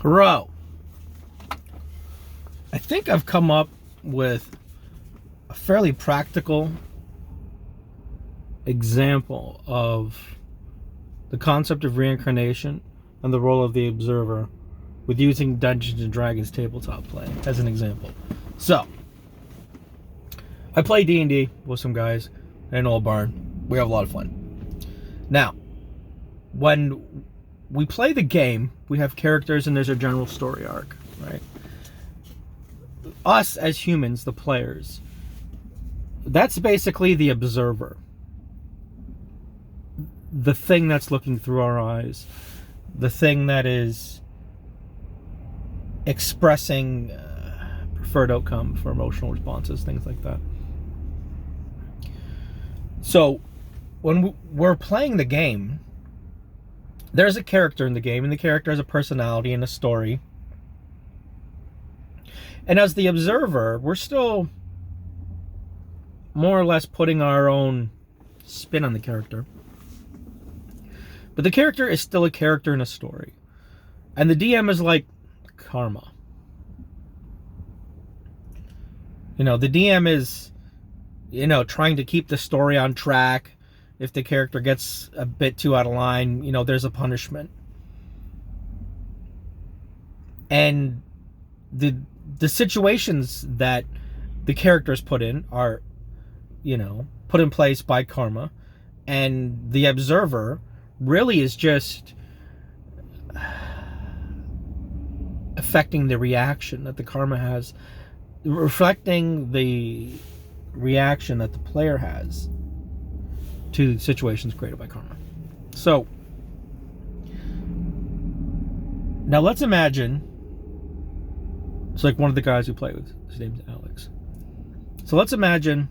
Bro, I think I've come up with a fairly practical example of the concept of reincarnation and the role of the observer with using Dungeons and Dragons tabletop play as an example. So, I play D&D with some guys in an old barn. We have a lot of fun. Now, when we play the game, we have characters and there's a general story arc, right? Us as humans, the players, that's basically the observer. The thing that's looking through our eyes. The thing that is expressing preferred outcome for emotional responses, things like that. So, when we're playing the game, there's a character in the game, and the character has a personality and a story. And as the observer, we're still more or less putting our own spin on the character. But the character is still a character in a story. And the DM is like karma. You know, the DM is, trying to keep the story on track. If the character gets a bit too out of line, there's a punishment. And the situations that the characters put in are, put in place by karma. And the observer really is just affecting the reaction that the karma has, reflecting the reaction that the player has to situations created by karma. So, now let's imagine, it's like one of the guys who play with, his name's Alex. So let's imagine,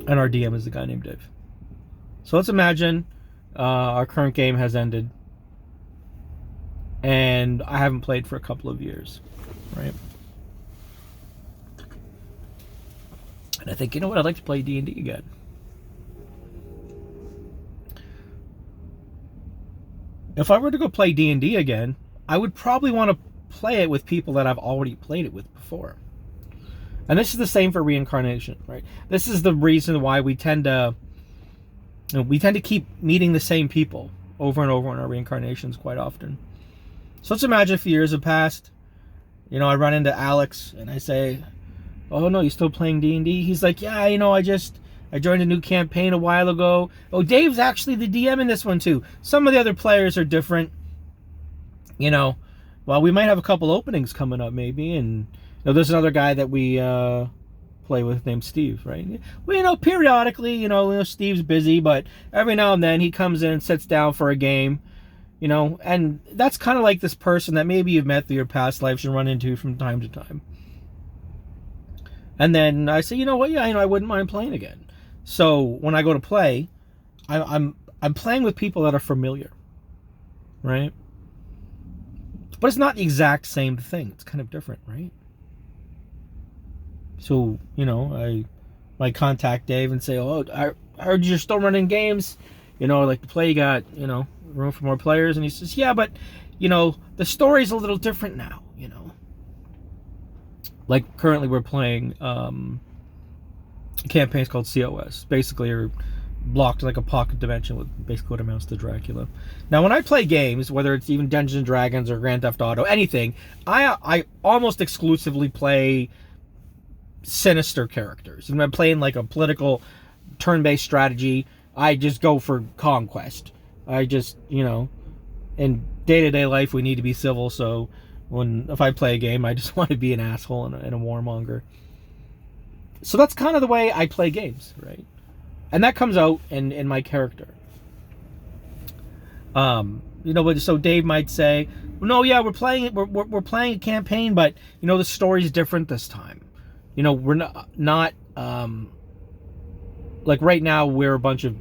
and our DM is the guy named Dave. So let's imagine our current game has ended, and I haven't played for a couple of years, right? And I think, you know what, I'd like to play D&D again. If I were to go play D&D again, I would probably want to play it with people that I've already played it with before. And this is the same for reincarnation, right? This is the reason why we tend to keep meeting the same people over and over in our reincarnations quite often. So let's imagine a few years have passed. I run into Alex and I say, "Oh no, you still playing D&D?" He's like, "Yeah, I joined a new campaign a while ago." "Oh, Dave's actually the DM in this one too. Some of the other players are different. Well, we might have a couple openings coming up maybe, and there's another guy that we play with named Steve, right? Well, periodically, Steve's busy, but every now and then he comes in and sits down for a game, and that's kind of like this person that maybe you've met through your past lives and run into from time to time. And then I say, you know what? Yeah, I wouldn't mind playing again. So when I go to play, I'm playing with people that are familiar, right? But it's not the exact same thing. It's kind of different, right? So, I might contact Dave and say, "Oh, I heard you're still running games. I'd like to play. You got, room for more players?" And he says, "Yeah, but, the story's a little different now, Like, currently we're playing campaigns called COS. Basically, you're blocked like a pocket dimension with basically what amounts to Dracula. Now, when I play games, whether it's even Dungeons and Dragons or Grand Theft Auto, anything, I almost exclusively play sinister characters. And when I'm playing like a political turn-based strategy, I just go for conquest. I just, in day-to-day life we need to be civil, so if I play a game, I just want to be an asshole and a warmonger. So that's kind of the way I play games, right? And that comes out in my character. So Dave might say, "Well, no, yeah, we're playing a campaign, but the story's different this time. We're not like right now we're a bunch of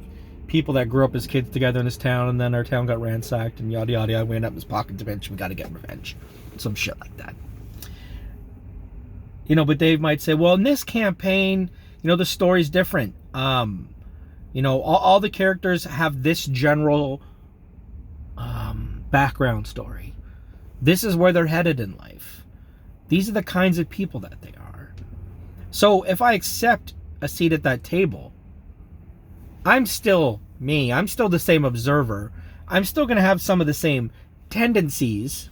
people that grew up as kids together in this town, and then our town got ransacked and yada yada yada. We end up in this pocket dimension. We got to get revenge, some shit like that. But Dave might say, well, in this campaign, the story's different. All the characters have this general background story. This is where they're headed in life. These are the kinds of people that they are. So if I accept a seat at that table, I'm still me. I'm still the same observer. I'm still going to have some of the same tendencies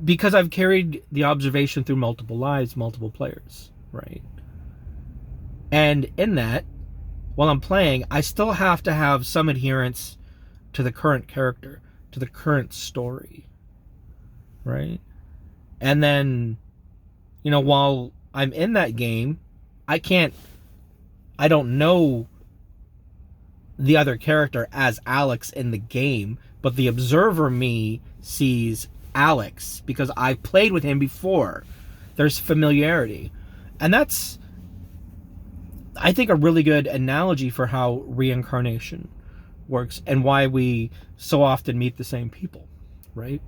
because I've carried the observation through multiple lives, multiple players, right? And in that, while I'm playing, I still have to have some adherence to the current character, to the current story, right? And then, while I'm in that game, I don't know the other character as Alex in the game, but the observer me sees Alex because I played with him before. There's familiarity. And that's, I think, a really good analogy for how reincarnation works and why we so often meet the same people, right?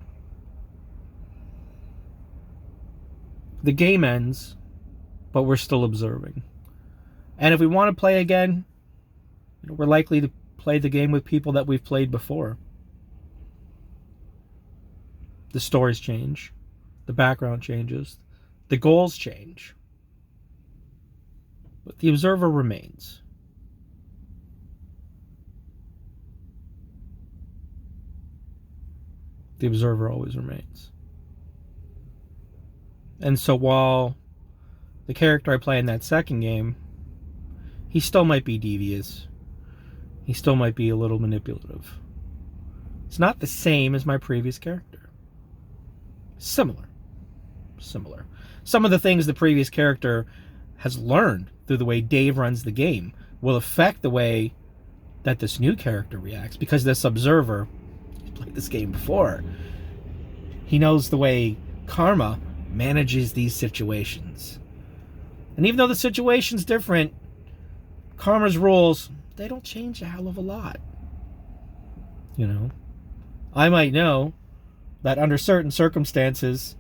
The game ends, but we're still observing. And if we want to play again, we're likely to play the game with people that we've played before. The stories change. The background changes. The goals change. But the observer remains. The observer always remains. And so while the character I play in that second game, he still might be devious. He still might be a little manipulative. It's not the same as my previous character. Similar. Some of the things the previous character has learned through the way Dave runs the game will affect the way that this new character reacts, because this observer, he's played this game before. He knows the way karma manages these situations. And even though the situation's different, karma's rules, they don't change a hell of a lot. I might know that under certain circumstances,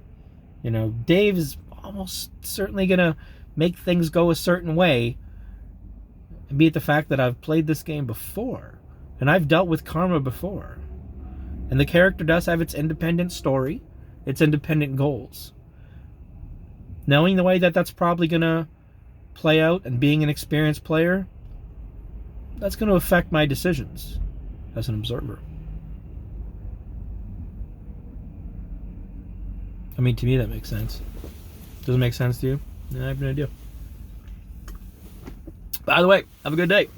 Dave is almost certainly going to make things go a certain way, and be it the fact that I've played this game before, and I've dealt with karma before. And the character does have its independent story, its independent goals. Knowing the way that that's probably going to play out, and being an experienced player, that's going to affect my decisions as an observer. I mean, to me, that makes sense. Does it make sense to you? I have no idea. By the way, have a good day.